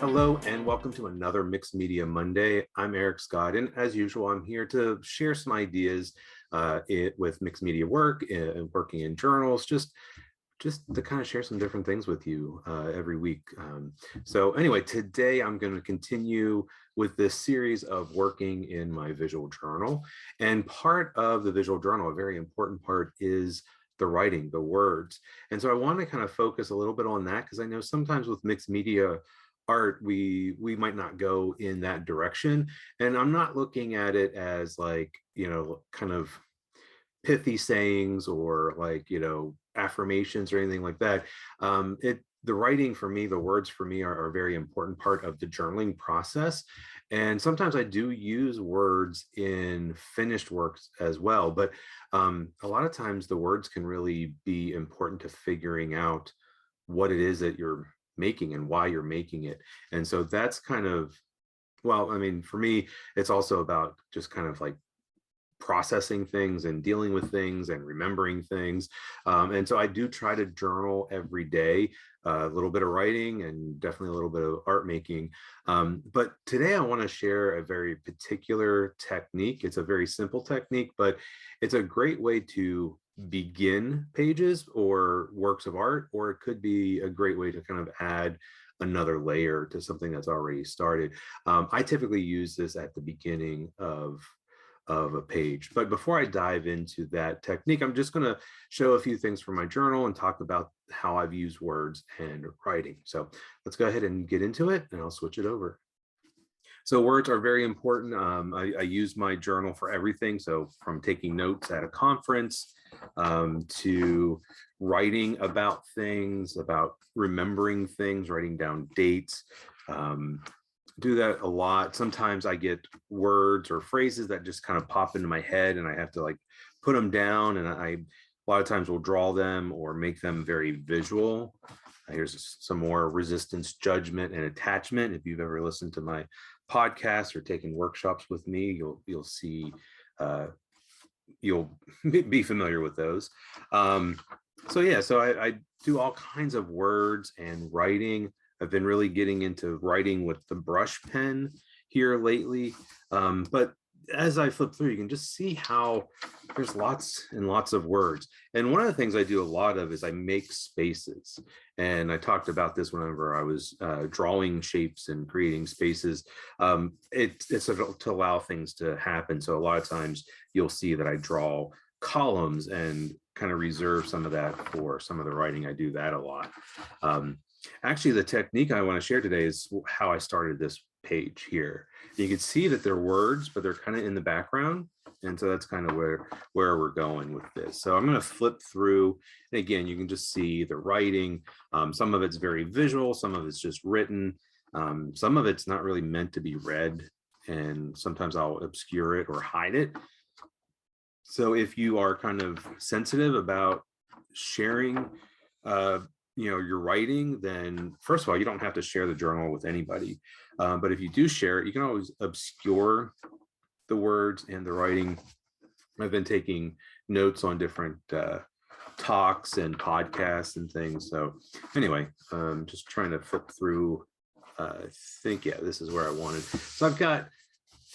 Hello and welcome to another Mixed Media Monday. I'm Eric Scott, and as usual, I'm here to share some ideas with mixed media work, working in journals, just to kind of share some different things with you every week. So anyway, today I'm going to continue with this series of working in my visual journal. And part of the visual journal, a very important part, is the writing, the words. And so I want to kind of focus a little bit on that because I know sometimes with mixed media art, we might not go in that direction. And I'm not looking at it as like, kind of pithy sayings or like, affirmations or anything like that. The writing for me, the words for me are a very important part of the journaling process. And sometimes I do use words in finished works as well. But a lot of times the words can really be important to figuring out what it is that you're making and why you're making it. And so that's kind of, well, I mean, for me, it's also about just kind of like processing things and dealing with things and remembering things. And so I do try to journal every day, a little bit of writing and definitely a little bit of art making. But today I want to share a very particular technique. It's a very simple technique, but it's a great way to begin pages or works of art, or it could be a great way to kind of add another layer to something that's already started. I typically use this at the beginning of a page. But before I dive into that technique, I'm just going to show a few things from my journal and talk about how I've used words and writing. So let's go ahead and get into it, and I'll switch it over. So words are very important. I use my journal for everything. So from taking notes at a conference to writing about things, about remembering things, writing down dates. Do that a lot. Sometimes I get words or phrases that just kind of pop into my head and I have to like put them down, and I a lot of times will draw them or make them very visual. Here's some more resistance, judgment, and attachment. If you've ever listened to my podcast or taken workshops with me, you'll see you'll be familiar with those. So yeah, so I do all kinds of words and writing. I've been really getting into writing with the brush pen here lately. But as I flip through, you can just see how there's lots and lots of words. And one of the things I do a lot of is I make spaces. And I talked about this whenever I was drawing shapes and creating spaces. It's to allow things to happen. So a lot of times you'll see that I draw columns and kind of reserve some of that for some of the writing. I do that a lot. Actually, the technique I want to share today is how I started this page here. You can see that they're words, but they're kind of in the background. And so that's kind of where we're going with this. So I'm going to flip through. And again, you can just see the writing. Some of it's very visual. Some of it's just written. Some of it's not really meant to be read. And sometimes I'll obscure it or hide it. So if you are kind of sensitive about sharing your writing, then first of all, you don't have to share the journal with anybody. But if you do share it, you can always obscure the words and the writing. I've been taking notes on different talks and podcasts and things. So anyway, just trying to flip through. I think, yeah, this is where I wanted. So I've got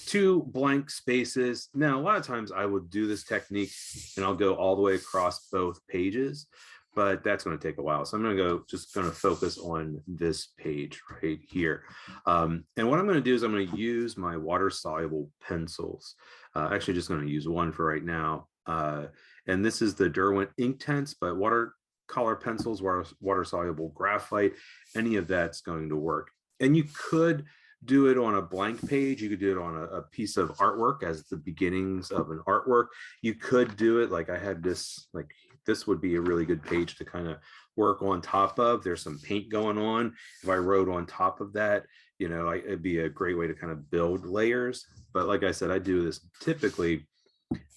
2 blank spaces. Now, a lot of times I would do this technique and I'll go all the way across both pages, but that's going to take a while. So I'm going to focus on this page right here. And what I'm going to do is I'm going to use my water-soluble pencils. Actually, just going to use one for right now. And this is the Derwent Inktense, but watercolor pencils, water-soluble graphite, any of that's going to work. And you could do it on a blank page. You could do it on a piece of artwork as the beginnings of an artwork. You could do it like I had this, like this would be a really good page to kind of work on top of. There's some paint going on. If I wrote on top of that, it'd be a great way to kind of build layers. But like I said, I do this typically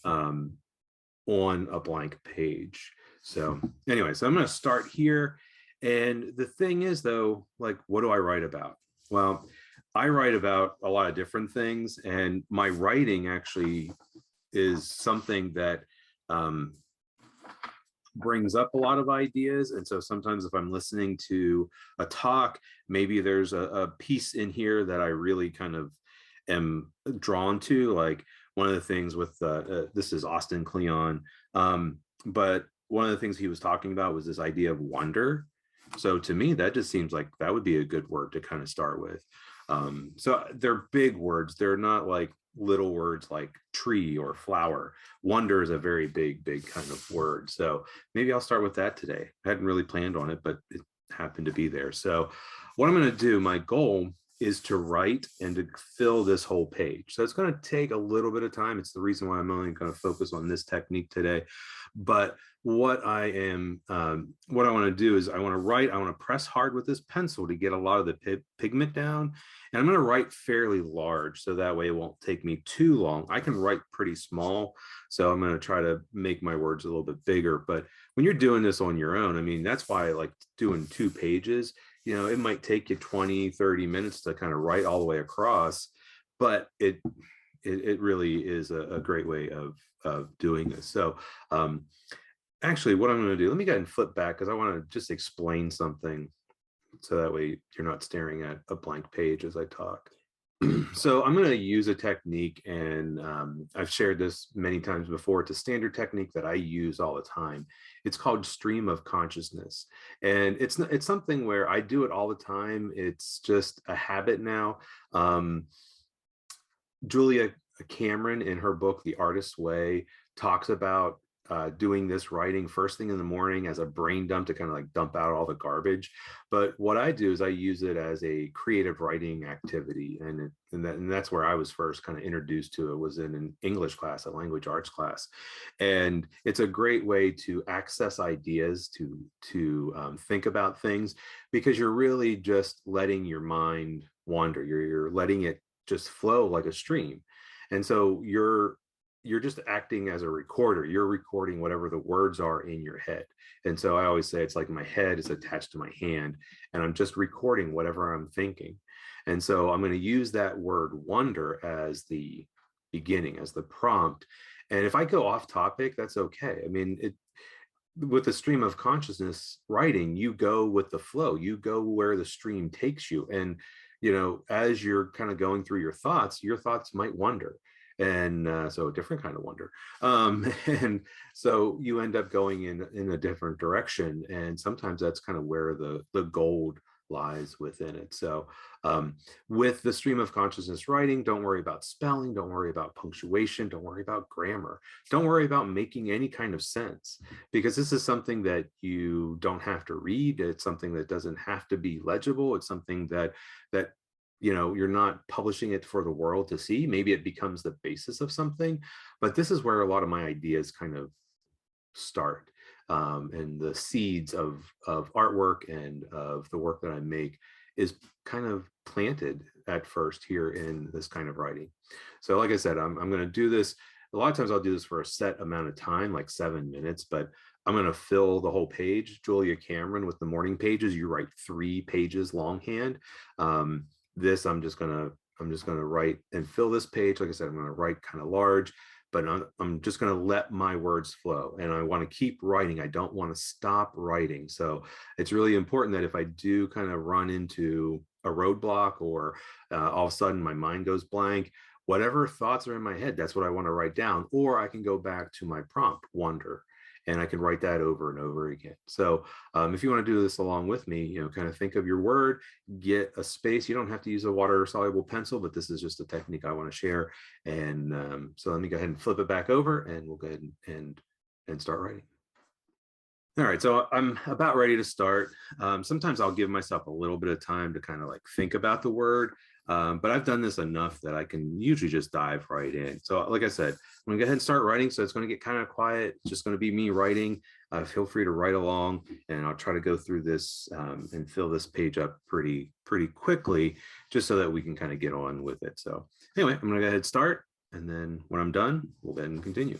on a blank page. So anyway, so I'm going to start here. And the thing is though, like, what do I write about? Well, I write about a lot of different things, and my writing actually is something that brings up a lot of ideas. And so sometimes if I'm listening to a talk, maybe there's a piece in here that I really kind of am drawn to. Like one of the things with this is Austin Kleon, but one of the things he was talking about was this idea of wonder. So to me, that just seems like that would be a good word to kind of start with. So they're big words. They're not like little words like tree or flower. Wonder is a very big kind of word. So maybe I'll start with that today. I hadn't really planned on it, but it happened to be there. So what I'm going to do, my goal is to write and to fill this whole page. So it's going to take a little bit of time. It's the reason why I'm only going to focus on this technique today. But what I want to do is I want to write, I want to press hard with this pencil to get a lot of the pigment down. And I'm going to write fairly large so that way it won't take me too long. I can write pretty small, so I'm going to try to make my words a little bit bigger. But when you're doing this on your own, I mean, that's why I like doing 2 pages. You know, it might take you 20, 30 minutes to kind of write all the way across, but it really is a great way of doing this. So actually, what I'm going to do, let me go ahead and flip back because I want to just explain something so that way you're not staring at a blank page as I talk. So I'm going to use a technique, and I've shared this many times before. It's a standard technique that I use all the time. It's called stream of consciousness, and it's something where I do it all the time. It's just a habit now. Julia Cameron, in her book The Artist's Way, talks about doing this writing first thing in the morning as a brain dump to kind of like dump out all the garbage. But what I do is I use it as a creative writing activity, and that's where I was first kind of introduced to it, was in an English class, a language arts class. And it's a great way to access ideas, to think about things, because you're really just letting your mind wander. You're letting it just flow like a stream. And so you're just acting as a recorder. You're recording whatever the words are in your head. And so I always say it's like my head is attached to my hand, and I'm just recording whatever I'm thinking. And so I'm going to use that word wonder as the beginning, as the prompt. And if I go off topic, that's okay. I mean, with the stream of consciousness writing, you go with the flow. You go where the stream takes you. And you know, as you're kind of going through your thoughts might wander. And so a different kind of wonder. And so you end up going in a different direction. And sometimes that's kind of where the gold lies within it. So with the stream of consciousness writing, don't worry about spelling, don't worry about punctuation, don't worry about grammar, don't worry about making any kind of sense, because this is something that you don't have to read. It's something that doesn't have to be legible. It's something that you know, you're not publishing it for the world to see. Maybe it becomes the basis of something, but this is where a lot of my ideas kind of start, and the seeds of artwork and of the work that I make is kind of planted at first here in this kind of writing. So like I said, I'm going to do this. A lot of times I'll do this for a set amount of time, like 7 minutes, but I'm going to fill the whole page. Julia Cameron, with the morning pages, you write 3 pages longhand. This I'm just gonna write and fill this page. Like I said, I'm gonna write kind of large, but I'm just gonna let my words flow, and I want to keep writing. I don't want to stop writing. So it's really important that if I do kind of run into a roadblock, or all of a sudden my mind goes blank, whatever thoughts are in my head, that's what I want to write down. Or I can go back to my prompt, wonder, and I can write that over and over again. So if you want to do this along with me, you know, kind of think of your word, get a space. You don't have to use a water-soluble pencil, but this is just a technique I want to share. And so let me go ahead and flip it back over, and we'll go ahead and start writing. All right, so I'm about ready to start. Sometimes I'll give myself a little bit of time to kind of like think about the word, but I've done this enough that I can usually just dive right in. So like I said, I'm gonna go ahead and start writing. So it's gonna get kind of quiet. It's just gonna be me writing. Feel free to write along, and I'll try to go through this and fill this page up pretty quickly, just so that we can kind of get on with it. So anyway, I'm gonna go ahead and start, and then when I'm done, we'll then continue.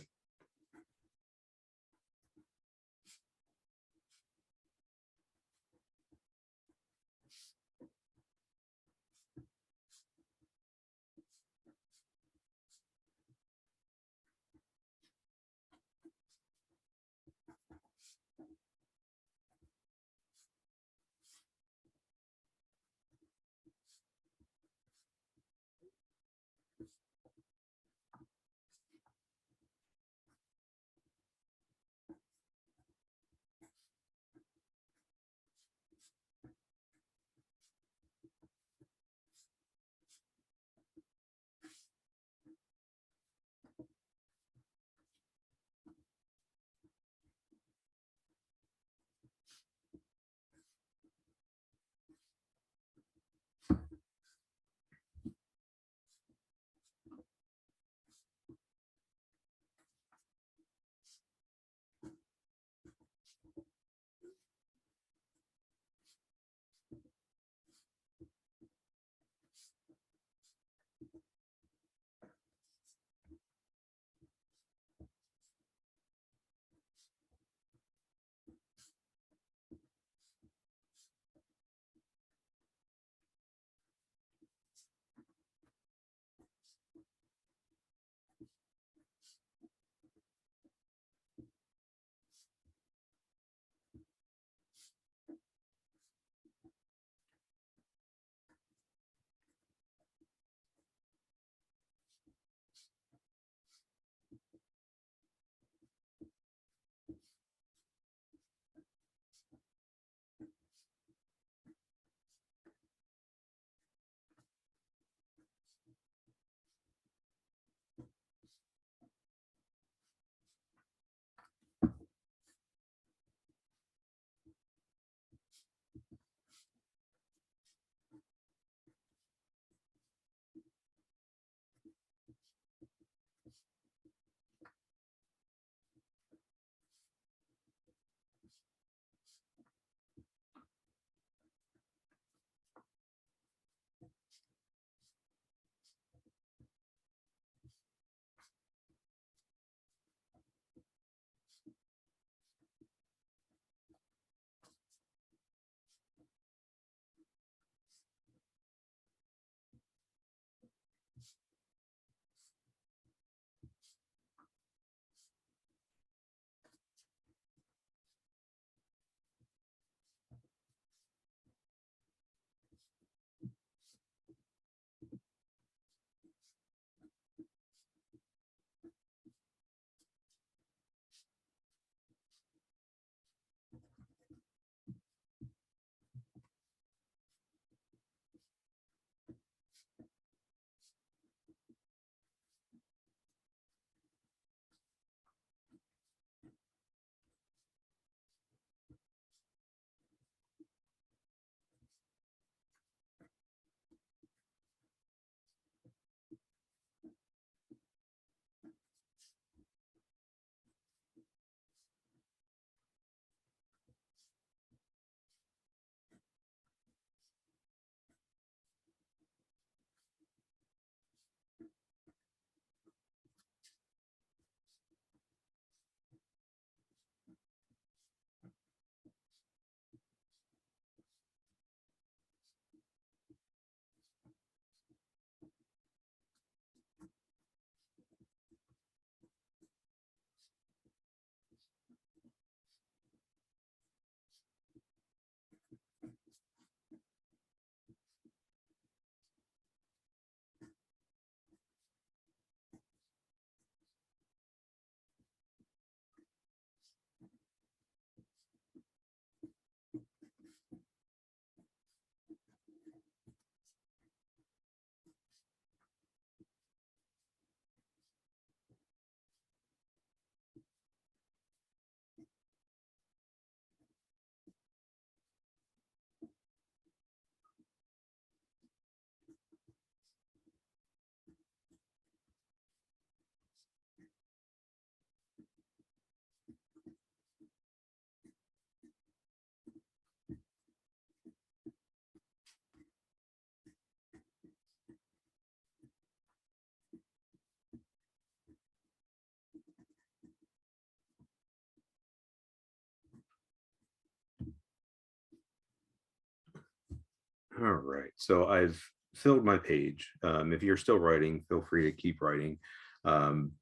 All right, so I've filled my page. If you're still writing, feel free to keep writing. Um,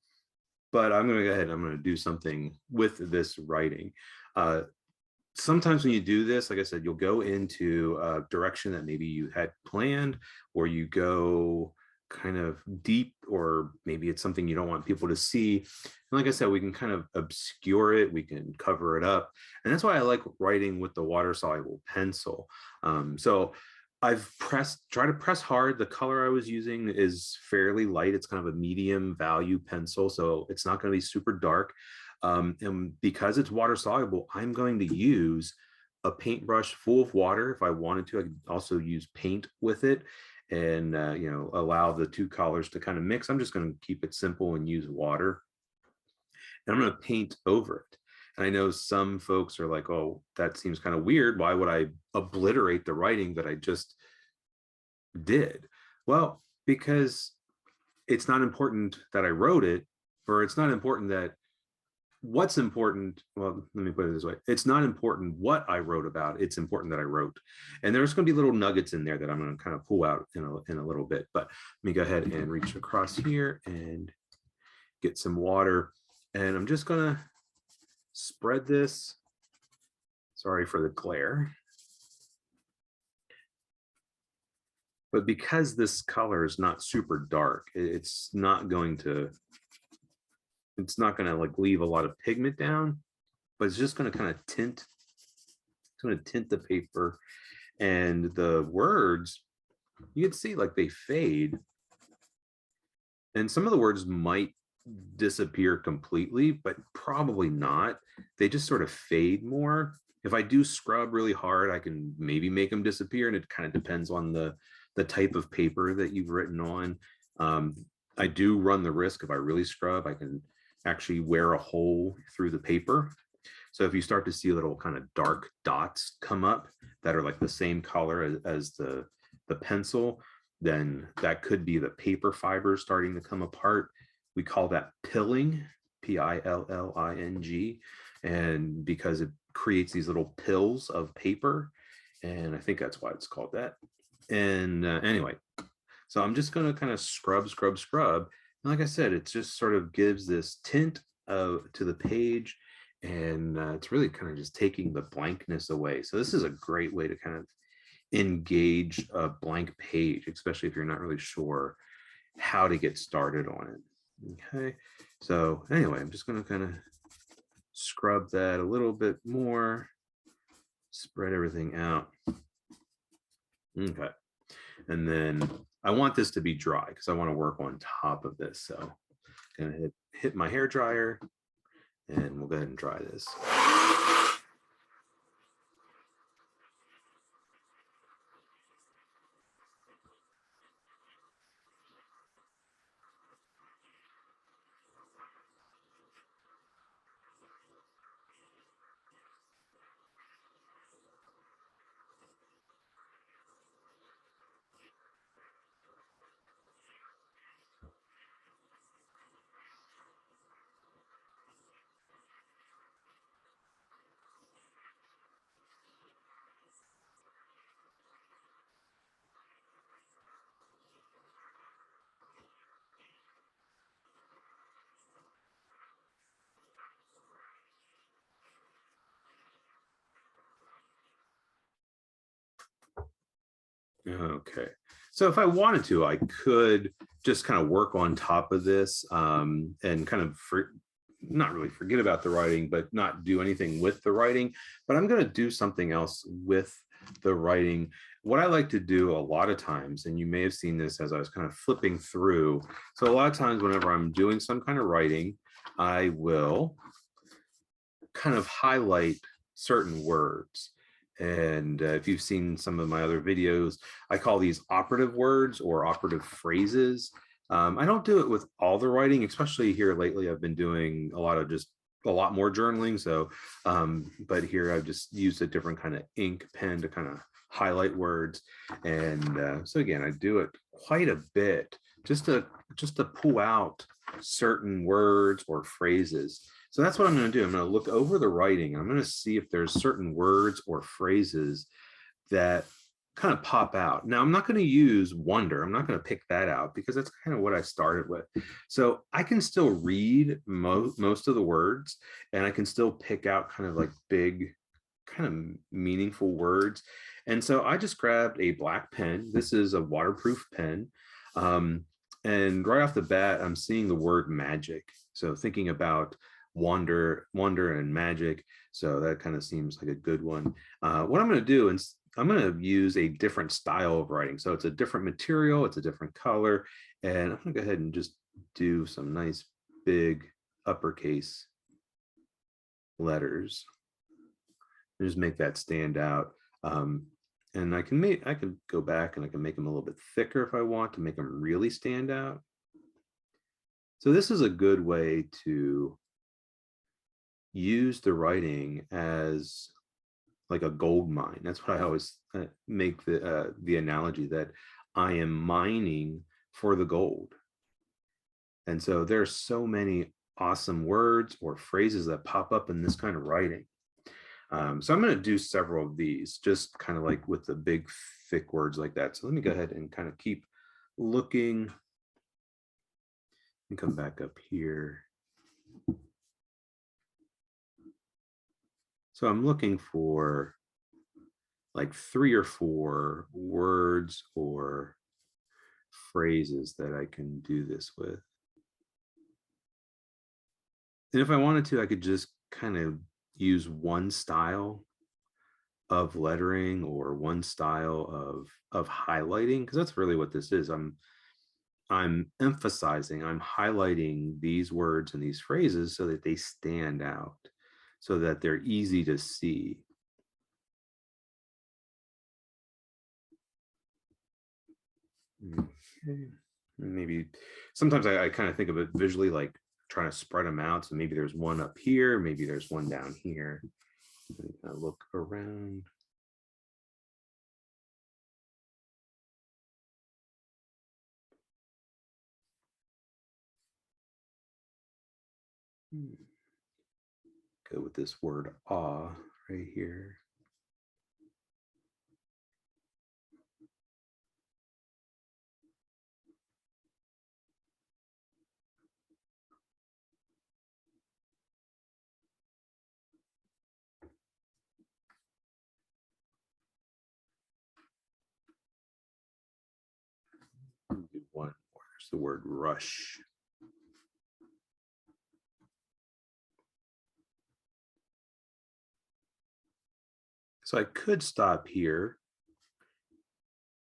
but I'm going to go ahead and I'm going to do something with this writing. Uh, Sometimes when you do this, like I said, you'll go into a direction that maybe you had planned, or you go kind of deep, or maybe it's something you don't want people to see. And like I said, we can kind of obscure it, we can cover it up. And that's why I like writing with the water soluble pencil. So I've tried to press hard. The color I was using is fairly light. It's kind of a medium value pencil, so it's not going to be super dark. And because it's water soluble, I'm going to use a paintbrush full of water. If I wanted to, I could also use paint with it and allow the two colors to kind of mix. I'm just going to keep it simple and use water. And I'm going to paint over it. And I know some folks are like, oh, that seems kind of weird. Why would I obliterate the writing that I just did? Well, because it's not important that I wrote it, or it's not important that what's important. Well, let me put it this way. It's not important what I wrote about. It's important that I wrote. And there's going to be little nuggets in there that I'm going to kind of pull out in a little bit. But let me go ahead and reach across here and get some water. And I'm just going to spread this. Sorry for the glare. But because this color is not super dark, it's not going to like leave a lot of pigment down, but it's just going to kind of tint. It's going to tint the paper, and the words, you can see like they fade, and some of the words might disappear completely, but probably not. They just sort of fade more. If I do scrub really hard, I can maybe make them disappear, and it kind of depends on the type of paper that you've written on. I do run the risk, if I really scrub, I can actually wear a hole through the paper. So if you start to see little kind of dark dots come up that are like the same color as the pencil, then that could be the paper fiber starting to come apart. We call that pilling, Pilling. And because it creates these little pills of paper, and I think that's why it's called that. And anyway, so I'm just going to kind of scrub. And like I said, it just sort of gives this tint to the page, and it's really kind of just taking the blankness away. So this is a great way to kind of engage a blank page, especially if you're not really sure how to get started on it. Okay, so anyway, I'm just going to kind of scrub that a little bit more, spread everything out. Okay, and then I want this to be dry because I want to work on top of this. So I'm going to hit my hair dryer, and we'll go ahead and dry this. Okay, so if I wanted to, I could just kind of work on top of this and kind of not really forget about the writing, but not do anything with the writing. But I'm going to do something else with the writing. What I like to do a lot of times, and you may have seen this as I was kind of flipping through. So a lot of times whenever I'm doing some kind of writing, I will kind of highlight certain words. And if you've seen some of my other videos, I call these operative words or operative phrases. I don't do it with all the writing, especially here lately. I've been doing a lot more journaling. So, but here I've just used a different kind of ink pen to kind of highlight words. And so again, I do it quite a bit just to pull out certain words or phrases. So that's what I'm going to do. I'm going to look over the writing. I'm going to see if there's certain words or phrases that kind of pop out. Now, I'm not going to use wonder. I'm not going to pick that out because that's kind of what I started with. So I can still read most of the words, and I can still pick out kind of like big, kind of meaningful words. And so I just grabbed a black pen. This is a waterproof pen. And right off the bat, I'm seeing the word magic. So thinking about wonder and magic. So that kind of seems like a good one. What I'm going to do is I'm going to use a different style of writing. So it's a different material, it's a different color, and I'm going to go ahead and just do some nice big uppercase letters. Just make that stand out. And I can go back and I can make them a little bit thicker if I want to make them really stand out. So this is a good way to use the writing as like a gold mine. That's what I always make the analogy, that I am mining for the gold. And so there's so many awesome words or phrases that pop up in this kind of writing. So I'm going to do several of these, just kind of like with the big thick words like that. So let me go ahead and kind of keep looking and come back up here. So I'm looking for like 3 or 4 words or phrases that I can do this with. And if I wanted to, I could just kind of use one style of lettering or one style of highlighting, because that's really what this is. I'm emphasizing, I'm highlighting these words and these phrases so that they stand out, so that they're easy to see. Okay. Maybe sometimes I kind of think of it visually, like trying to spread them out. So maybe there's one up here, maybe there's one down here. Kind of look around. Go with this word awe right here. Do one more. There's the word rush. So I could stop here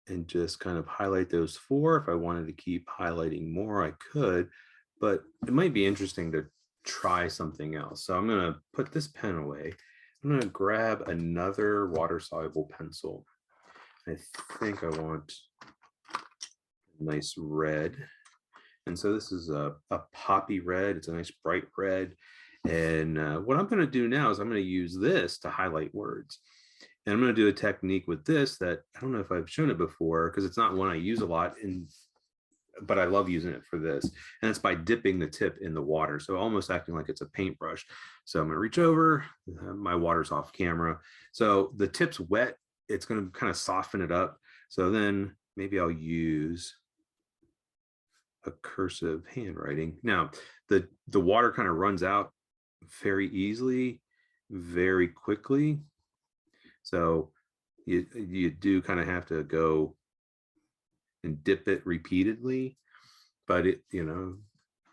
and just kind of highlight those 4. If I wanted to keep highlighting more, I could, but it might be interesting to try something else. So I'm going to put this pen away. I'm going to grab another water-soluble pencil. I think I want a nice red. And so this is a poppy red. It's a nice bright red. And what I'm going to do now is I'm going to use this to highlight words. And I'm going to do a technique with this that I don't know if I've shown it before, because it's not one I use a lot, but I love using it for this. And it's by dipping the tip in the water. So almost acting like it's a paintbrush. So I'm going to reach over, my water's off camera. So the tip's wet. It's going to kind of soften it up. So then maybe I'll use a cursive handwriting. Now, the water kind of runs out very easily, very quickly. So you do kind of have to go and dip it repeatedly, but it, a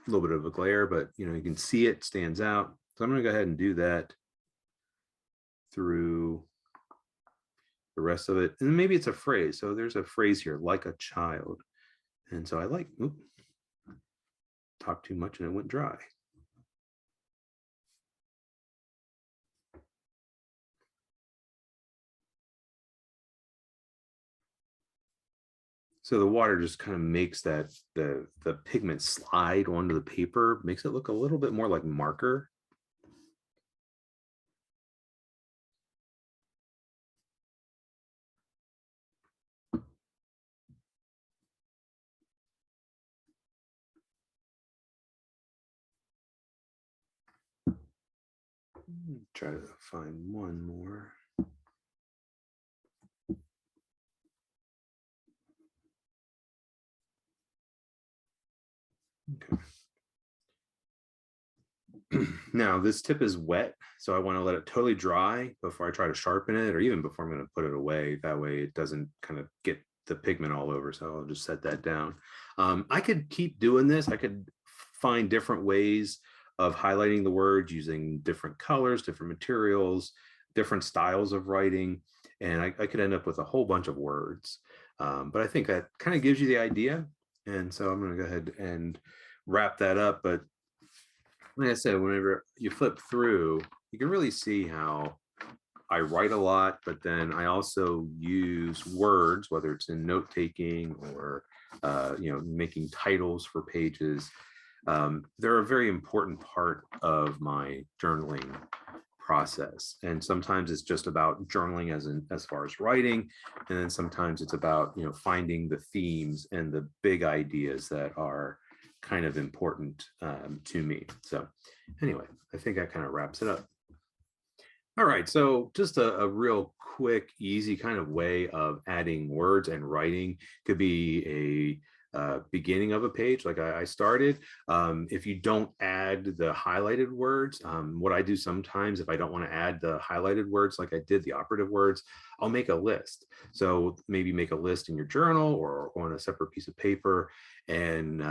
little bit of a glare, but you can see it stands out. So I'm going to go ahead and do that through the rest of it. And maybe it's a phrase. So there's a phrase here, like a child. And so I like, talked too much and it went dry. So the water just kind of makes that the pigment slide onto the paper, makes it look a little bit more like marker. Try to find one more. Okay. Now this tip is wet, so I want to let it totally dry before I try to sharpen it, or even before I'm going to put it away. That way it doesn't kind of get the pigment all over. So I'll just set that down. I could keep doing this. I could find different ways of highlighting the words using different colors, different materials, different styles of writing, and I could end up with a whole bunch of words. But I think that kind of gives you the idea. And so I'm going to go ahead and wrap that up. But like I said, whenever you flip through, you can really see how I write a lot, but then I also use words, whether it's in note taking or making titles for pages. They're a very important part of my journaling process. And sometimes it's just about journaling as far as writing, and then sometimes it's about finding the themes and the big ideas that are kind of important to me. So anyway, I think that kind of wraps it up. All right, so just a real quick, easy kind of way of adding words and writing could be a beginning of a page like I started. If you don't add the highlighted words, what I do sometimes if I don't want to add the highlighted words like I did the operative words, I'll make a list. So maybe make a list in your journal or on a separate piece of paper. And,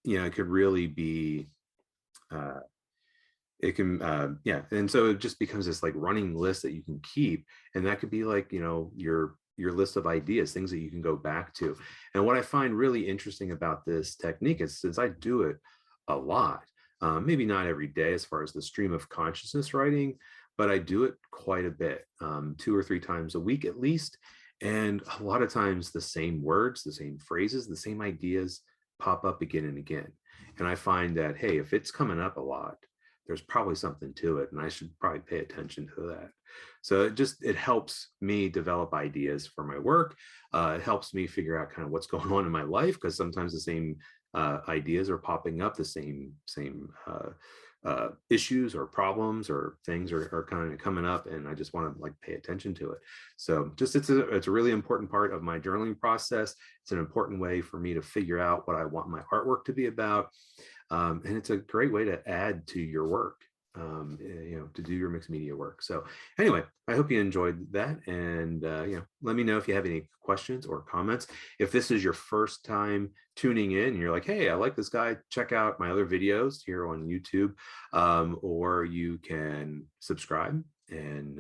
it could really be it can yeah, and so it just becomes this like running list that you can keep, and that could be like your list of ideas, things that you can go back to. And what I find really interesting about this technique is, since I do it a lot, maybe not every day as far as the stream of consciousness writing, but I do it quite a bit, 2 or 3 times a week at least. And a lot of times the same words, the same phrases, the same ideas pop up again and again. And I find that, hey, if it's coming up a lot, there's probably something to it, and I should probably pay attention to that. So it helps me develop ideas for my work. It helps me figure out kind of what's going on in my life, because sometimes the same ideas are popping up, the same issues or problems or things are kind of coming up, and I just want to like pay attention to it. So just it's a really important part of my journaling process. It's an important way for me to figure out what I want my artwork to be about. And it's a great way to add to your work, to do your mixed media work. So anyway, I hope you enjoyed that. And, let me know if you have any questions or comments. If this is your first time tuning in and you're like, hey, I like this guy, check out my other videos here on YouTube, or you can subscribe and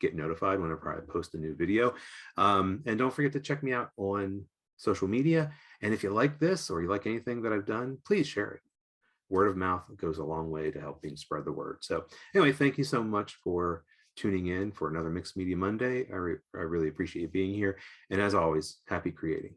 get notified whenever I post a new video. And don't forget to check me out on social media. And if you like this or you like anything that I've done, please share it. Word of mouth goes a long way to helping spread the word. So anyway, thank you so much for tuning in for another Mixed Media Monday. I really appreciate you being here. And as always, happy creating.